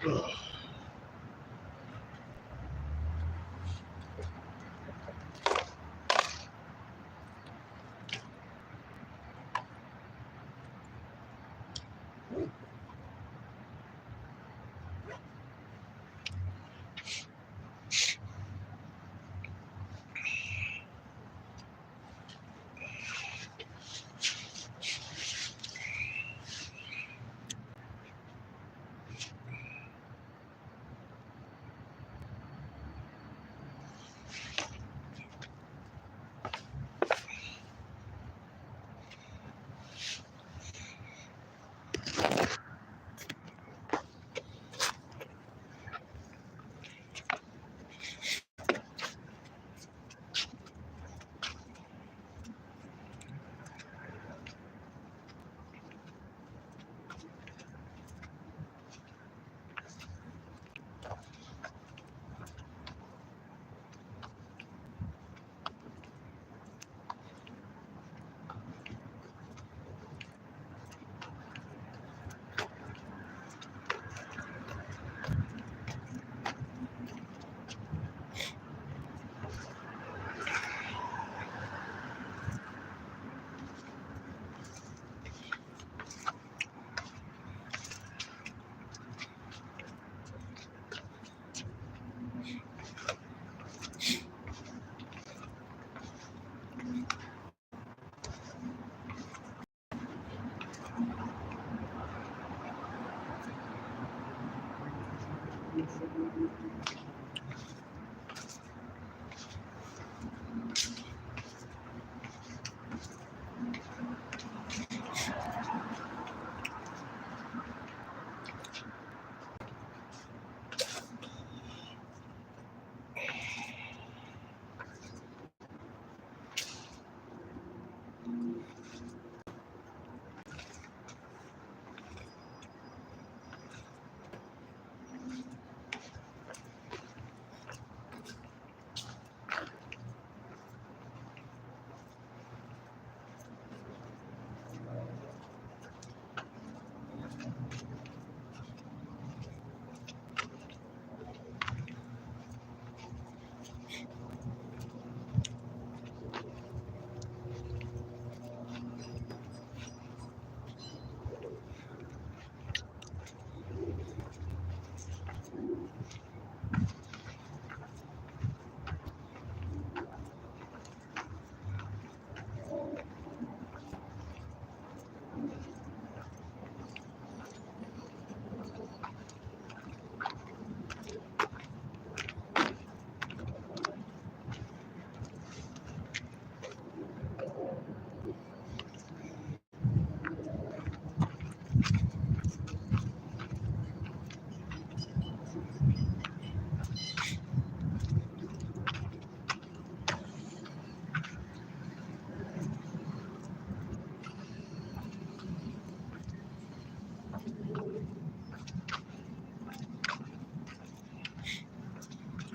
You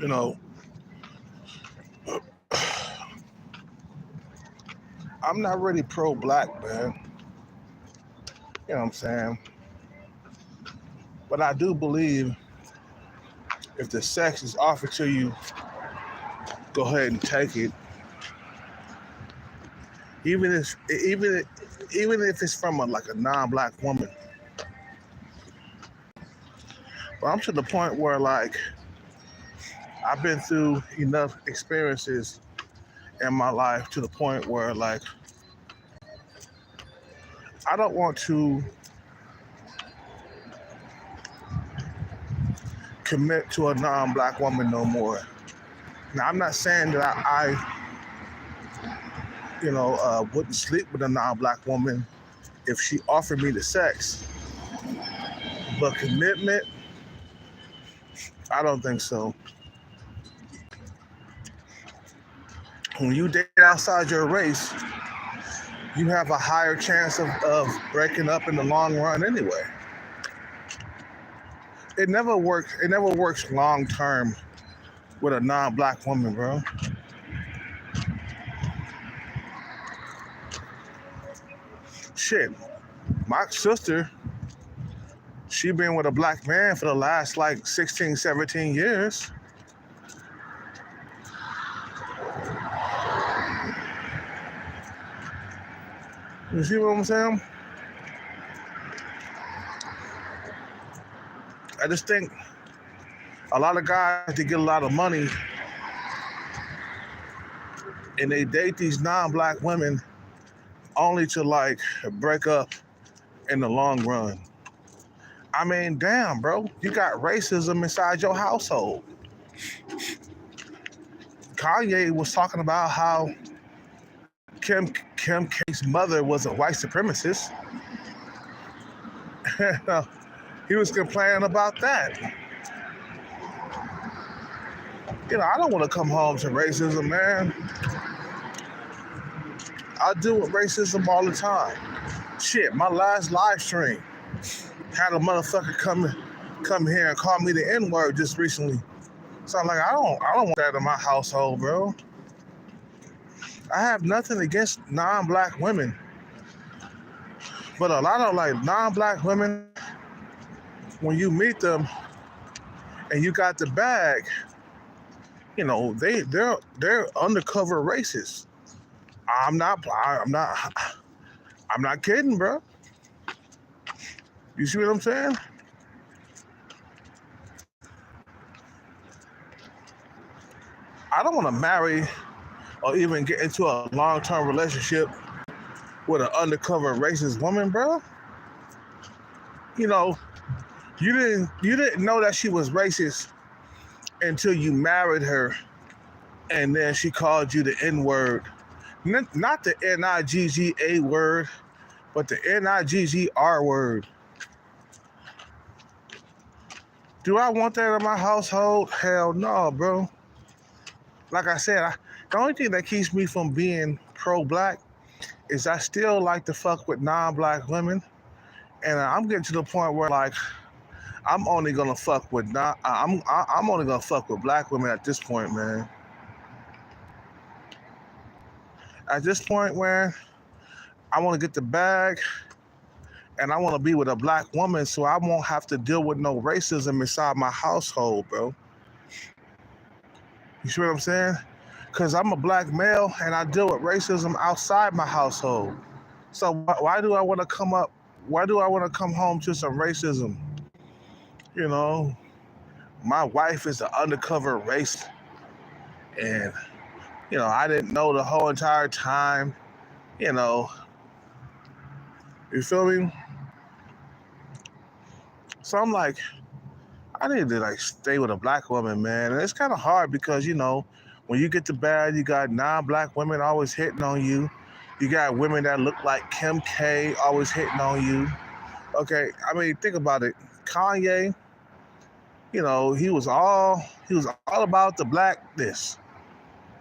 know, I'm not really pro-black, man. You know what I'm saying? But I do believe if the sex is offered to you, go ahead and take it. Even if even even if it's from like a non-black woman. But I'm to the point where like I've been through enough experiences in my life to the point where like I don't want to commit to a non-black woman no more. Now I'm not saying that wouldn't sleep with a non-black woman if she offered me the sex, but commitment, I don't think so. When you date outside your race, you have a higher chance of breaking up in the long run anyway. It never works. It never works long term with a non-black woman, bro. Shit, my sister, She been with a black man for the last like 16, 17 years. You see what I'm saying? I just think a lot of guys, they get a lot of money and they date these non-black women only to like break up in the long run. I mean, damn, bro, you got racism inside your household. Kanye was talking about how Kim K's mother was a white supremacist. He was complaining about that. I don't want to come home to racism, man. I deal with racism all the time. Shit, my last live stream had a motherfucker come here and call me the N-word just recently. So I'm like, I don't want that in my household, bro. I have nothing against non-black women. But a lot of like non-black women, when you meet them and you got the bag, they're undercover racists. I'm not kidding, bro. You see what I'm saying? I don't want to marry or even get into a long-term relationship with an undercover racist woman, bro. You didn't know that she was racist until you married her, and then she called you the N-word. Not the N-I-G-G-A word, but the N-I-G-G-R word. Do I want that in my household? Hell no, bro. Like I said, the only thing that keeps me from being pro-black is I still like to fuck with non-black women, and I'm getting to the point where like I'm only gonna fuck with I'm only gonna fuck with black women at this point, man. At this point where I want to get the bag and I want to be with a black woman so I won't have to deal with no racism inside my household, bro. You see what I'm saying? Because I'm a black male and I deal with racism outside my household. So why do I want to come home to some racism? My wife is an undercover race, and I didn't know the whole entire time. You feel me? So I'm like, I need to like stay with a black woman, man. And it's kind of hard because when you get to bad, you got non-black women always hitting on you. You got women that look like Kim K always hitting on you. Okay, I mean, think about it. Kanye, he was all about the blackness.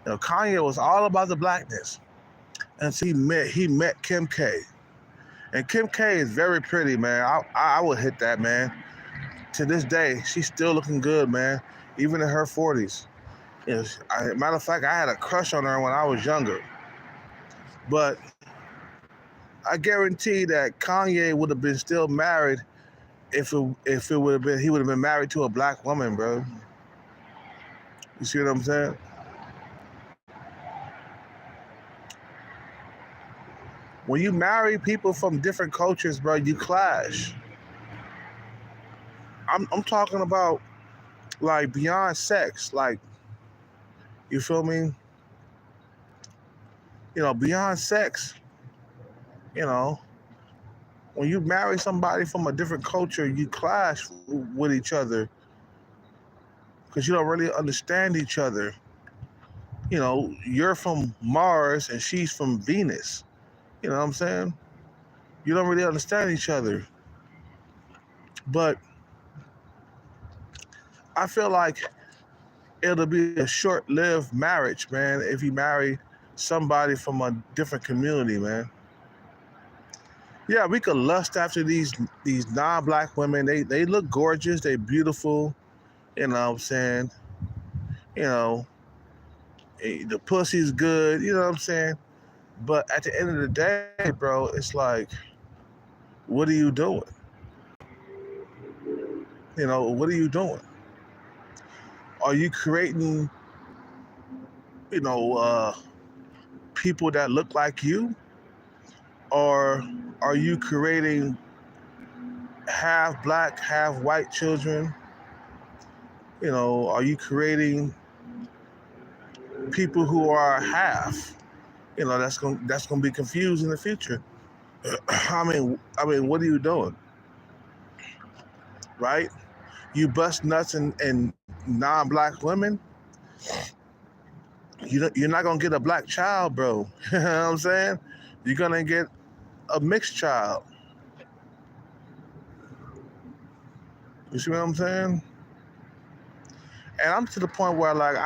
Kanye was all about the blackness. And so he met Kim K. And Kim K is very pretty, man. I would hit that, man. To this day, she's still looking good, man. Even in her 40s. Matter of fact, I had a crush on her when I was younger. But I guarantee that Kanye would have been still married if he would have been married to a black woman, bro. You see what I'm saying? When you marry people from different cultures, bro, you clash. I'm talking about like beyond sex, like, you feel me? Beyond sex. When you marry somebody from a different culture, you clash with each other because you don't really understand each other. You're from Mars and she's from Venus. You know what I'm saying? You don't really understand each other. But I feel like it'll be a short-lived marriage, man, if you marry somebody from a different community, man. Yeah, we could lust after these non-black women. They look gorgeous. They beautiful. You know what I'm saying? The pussy's good. You know what I'm saying? But at the end of the day, bro, it's like, what are you doing? What are you doing? Are you creating, you know, people that look like you? Or are you creating half black, half white children? Are you creating people who are half? That's gonna be confused in the future. I mean, what are you doing, right? You bust nuts in non-black women. You're not gonna get a black child, bro. You know what I'm saying? You're gonna get a mixed child. You see what I'm saying? And I'm to the point where like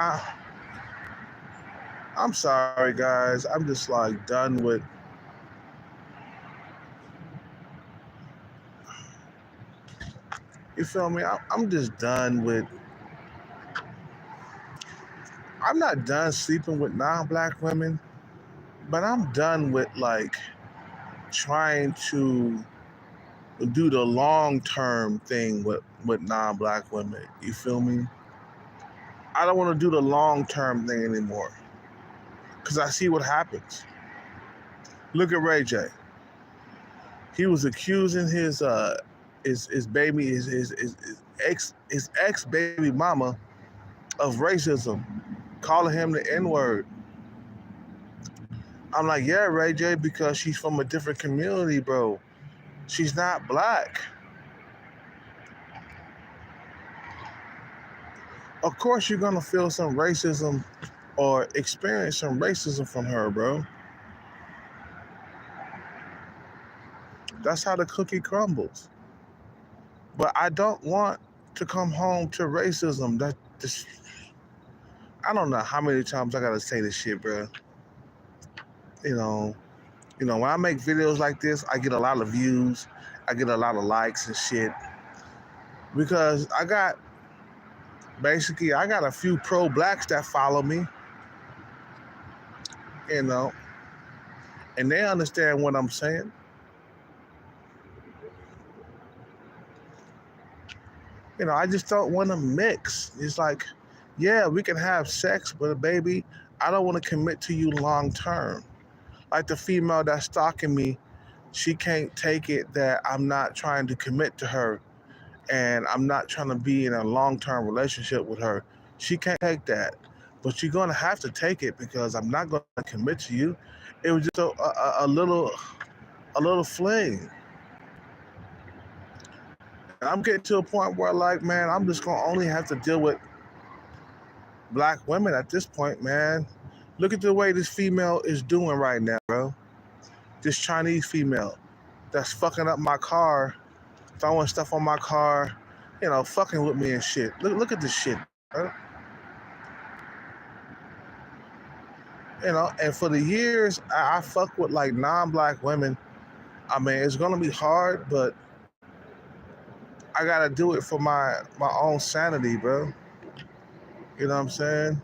I'm sorry guys. I'm just like done with you feel me? I'm just done with I'm not done sleeping with non-black women, but I'm done with like trying to do the long-term thing with non-black women. You feel me? I don't want to do the long-term thing anymore because I see what happens. Look at Ray J. He was accusing his baby his ex baby mama of racism, calling him the N-word. I'm like, yeah, Ray J, because she's from a different community, bro. She's not black. Of course you're gonna feel some racism or experience some racism from her, bro. That's how the cookie crumbles. But I don't want to come home to racism. I don't know how many times I gotta say this shit, bro. You know, when I make videos like this, I get a lot of views, I get a lot of likes and shit. Because I got a few pro-blacks that follow me, and they understand what I'm saying. I just don't want to mix. It's like, yeah, we can have sex, but baby, I don't want to commit to you long term. Like the female that's stalking me, she can't take it that I'm not trying to commit to her and I'm not trying to be in a long-term relationship with her. She can't take that. But you're going to have to take it because I'm not going to commit to you. It was just a little fling. And I'm getting to a point where like, man, I'm just going to only have to deal with black women at this point, man. Look at the way this female is doing right now, bro. This Chinese female that's fucking up my car, throwing stuff on my car, fucking with me and shit. Look at this shit, bro. And for the years, I fuck with like non-black women. I mean, it's gonna be hard, but I gotta do it for my own sanity, bro. You know what I'm saying?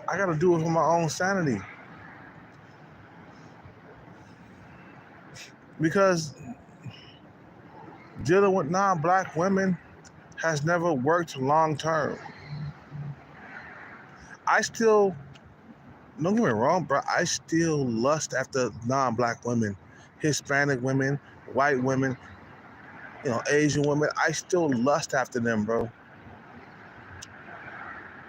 I gotta do it for my own sanity. Because dealing with non-black women has never worked long term. Don't get me wrong, bro, I still lust after non-black women, Hispanic women, white women, Asian women. I still lust after them, bro.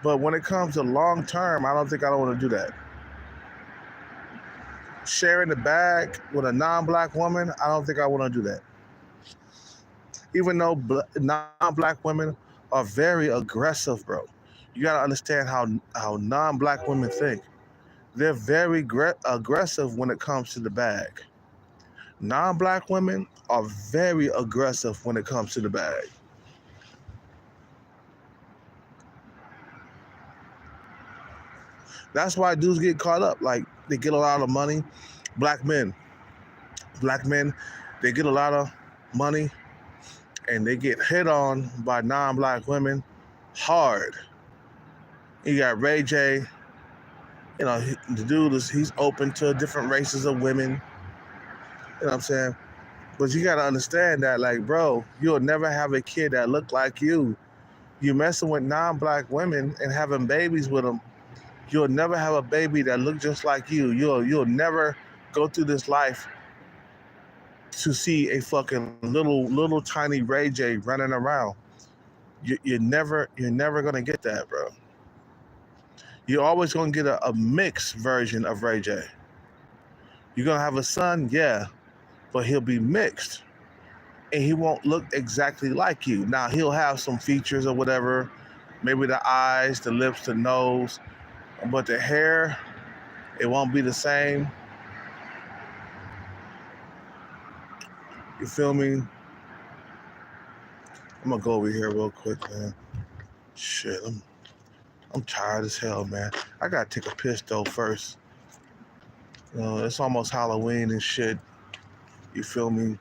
But when it comes to long term, I don't think I don't want to do that. Sharing the bag with a non-black woman, I don't think I want to do that. Even though non-black women are very aggressive, bro. You got to understand how non-black women think. They're very aggressive when it comes to the bag. Non-black women are very aggressive when it comes to the bag. That's why dudes get caught up. Like, they get a lot of money. Black men, they get a lot of money and they get hit on by non-black women hard. You got Ray J, You know, the dude he's open to different races of women. You know what I'm saying? But you gotta understand that, like, bro, you'll never have a kid that look like you. You messing with non-black women and having babies with them. You'll never have a baby that look just like you. You'll never go through this life to see a fucking little tiny Ray J running around. You're never gonna get that, bro. You're always gonna get a mixed version of Ray J. You're gonna have a son, yeah, but he'll be mixed. And he won't look exactly like you. Now he'll have some features or whatever, maybe the eyes, the lips, the nose, but the hair, it won't be the same. You feel me? I'm gonna go over here real quick, man. Shit, I'm tired as hell, man. I gotta take a piss though first. You know, it's almost Halloween and shit. You feel me?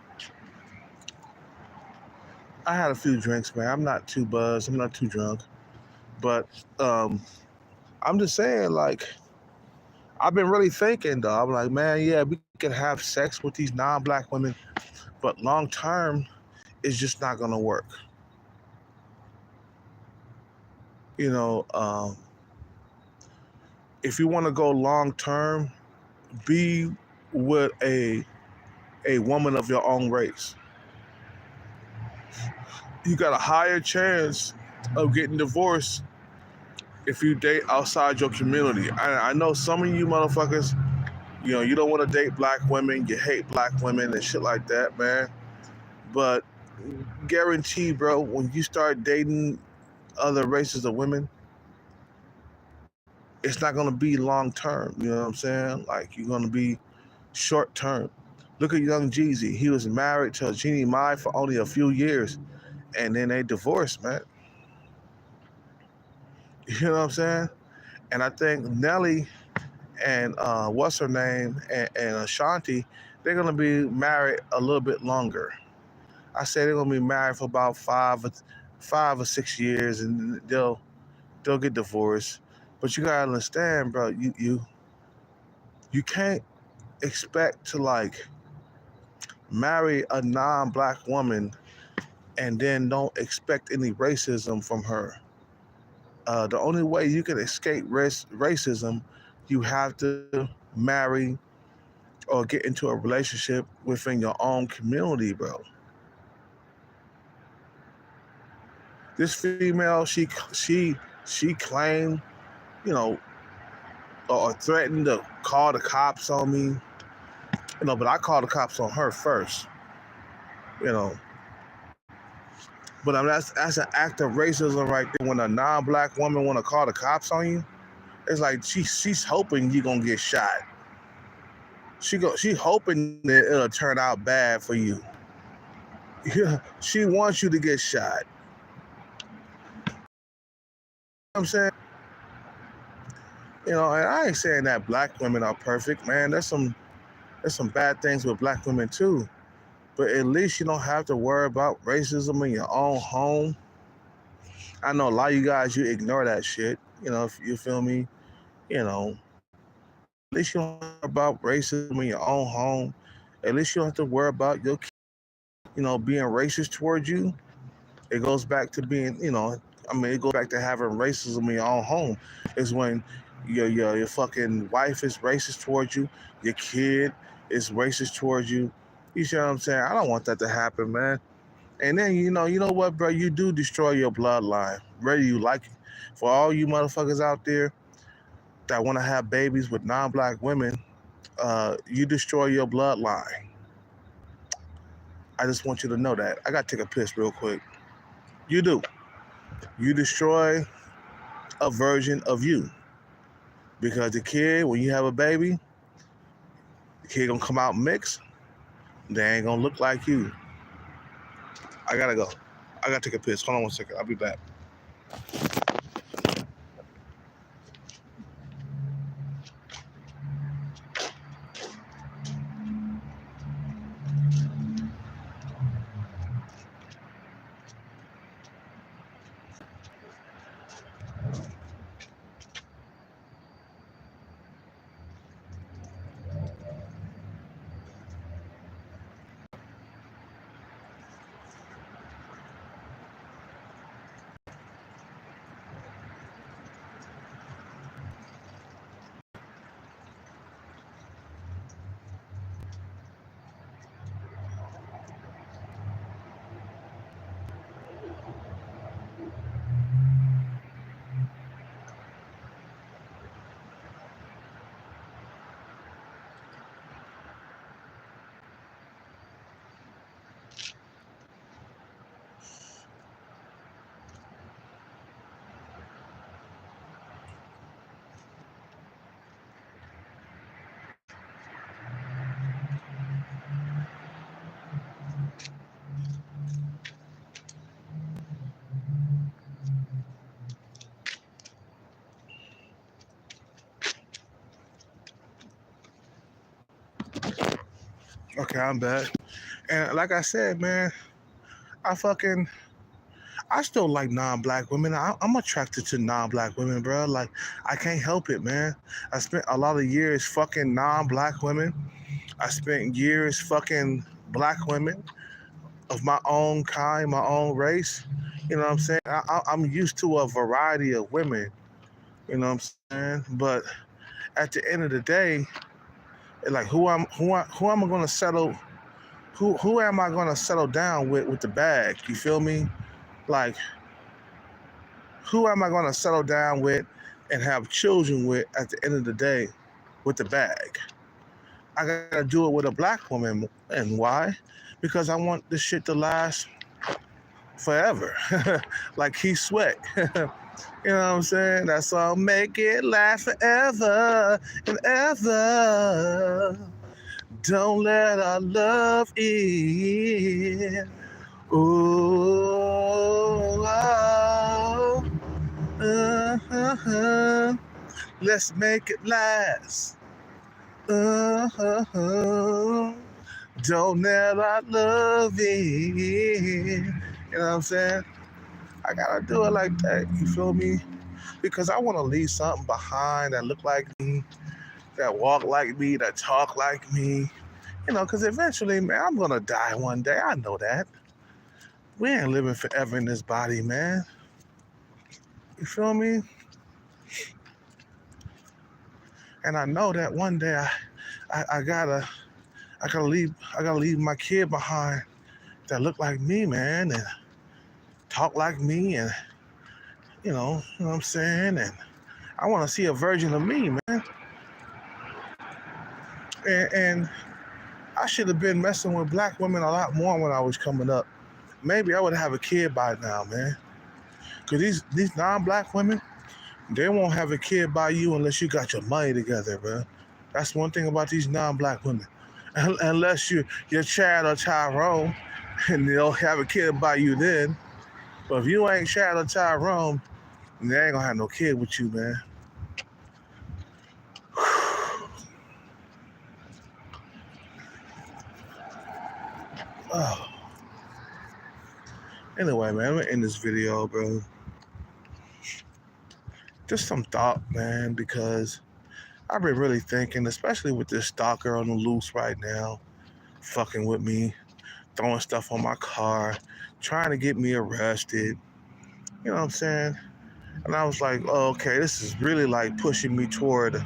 I had a few drinks, man. I'm not too buzzed. I'm not too drunk. But I'm just saying, like, I've been really thinking, though. I'm like, man, yeah, we can have sex with these non-black women, but long term, it's just not gonna work. You know, if you want to go long term, be with a woman of your own race. You got a higher chance of getting divorced if you date outside your community. I know some of you motherfuckers, you know, you don't want to date black women, you hate black women and shit like that, man. But guarantee, bro, when you start dating other races of women, it's not gonna be long term. You know what I'm saying? Like, you're gonna be short term. Look at Young Jeezy. He was married to Jeannie Mai for only a few years, and then they divorced, man. You know what I'm saying? And I think Nelly and what's her name and Ashanti, they're gonna be married a little bit longer. I say they're gonna be married for about 5 or 6 years, and they'll get divorced. But you gotta understand, bro. You can't expect to, like, marry a non-black woman and then don't expect any racism from her. The only way you can escape racism, you have to marry or get into a relationship within your own community, bro. This female, she claimed, you know, or threatened to call the cops on me, you know, but I called the cops on her first, you know. But I mean, that's an act of racism right there. When a non-black woman want to call the cops on you, it's like she's hoping you gonna get shot. She hoping that it'll turn out bad for you. Yeah, she wants you to get shot. You know what I'm saying? You know, and I ain't saying that black women are perfect, man. There's some bad things with black women too. But at least you don't have to worry about racism in your own home. I know a lot of you guys, you ignore that shit. You know, if you feel me, you know, at least you don't worry about racism in your own home. At least you don't have to worry about your, you know, being racist towards you. It goes back to being, you know, I mean, it goes back to having racism in your own home. Is when your fucking wife is racist towards you, your kid is racist towards you. You see what I'm saying? I don't want that to happen, man. And then you know what, bro? You do destroy your bloodline, whether you like it. For all you motherfuckers out there that want to have babies with non-black women, you destroy your bloodline. I just want you to know that. I gotta take a piss real quick. You do. You destroy a version of you. Because the kid, when you have a baby, the kid gonna come out mixed. They ain't gonna look like you. I gotta go. I gotta take a piss. Hold on 1 second. I'll be back. Okay, I'm back. And like I said, man, I fucking I still like non-black women. I'm attracted to non-black women, bro. Like I can't help it, man. I spent a lot of years fucking non-black women. I spent years fucking black women of my own kind, my own race. You know what I'm saying? I'm used to a variety of women. You know what I'm saying? But at the end of the day, like who am I gonna settle? Who am I gonna settle down with the bag? You feel me? Like who am I going to settle down with and have children with at the end of the day with the bag? I got to do it with a black woman. And why? Because I want this shit to last forever. Like Keith Sweat. You know what I'm saying? That song, make it last forever and ever. Don't let our love end. Oh, oh, uh-huh. Let's make it last. Uh-huh. Don't let our love in. You know what I'm saying? I gotta do it like that. You feel me? Because I want to leave something behind that look like me, that walk like me, that talk like me. You know, because eventually, man, I'm gonna die one day. I know that. We ain't living forever in this body, man. You feel me? And I know that one day I gotta leave my kid behind that look like me, man, and talk like me, and you know what I'm saying. And I want to see a version of me, man. And I should have been messing with black women a lot more when I was coming up. Maybe I would have a kid by now, man. Cause these non-black women, they won't have a kid by you unless you got your money together, bro. That's one thing about these non-black women. Unless you're Chad or Tyrone, and they'll have a kid by you then. But if you ain't Chad or Tyrone, they ain't gonna have no kid with you, man. Oh. Anyway, man, I'm gonna end this video, bro. Just some thought, man, because I've been really thinking, especially with this stalker on the loose right now, fucking with me, throwing stuff on my car, trying to get me arrested. You know what I'm saying? And I was like, oh, okay, this is really like pushing me toward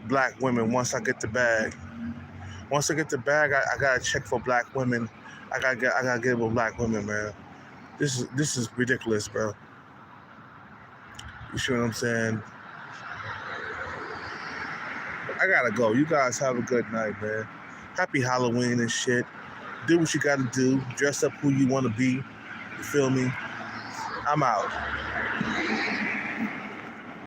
black women once I get the bag. Once I get the bag, I gotta check for black women. I gotta get with black women, man. This is ridiculous, bro. You see what I'm saying? I gotta go. You guys have a good night, man. Happy Halloween and shit. Do what you gotta do. Dress up who you wanna be. You feel me? I'm out.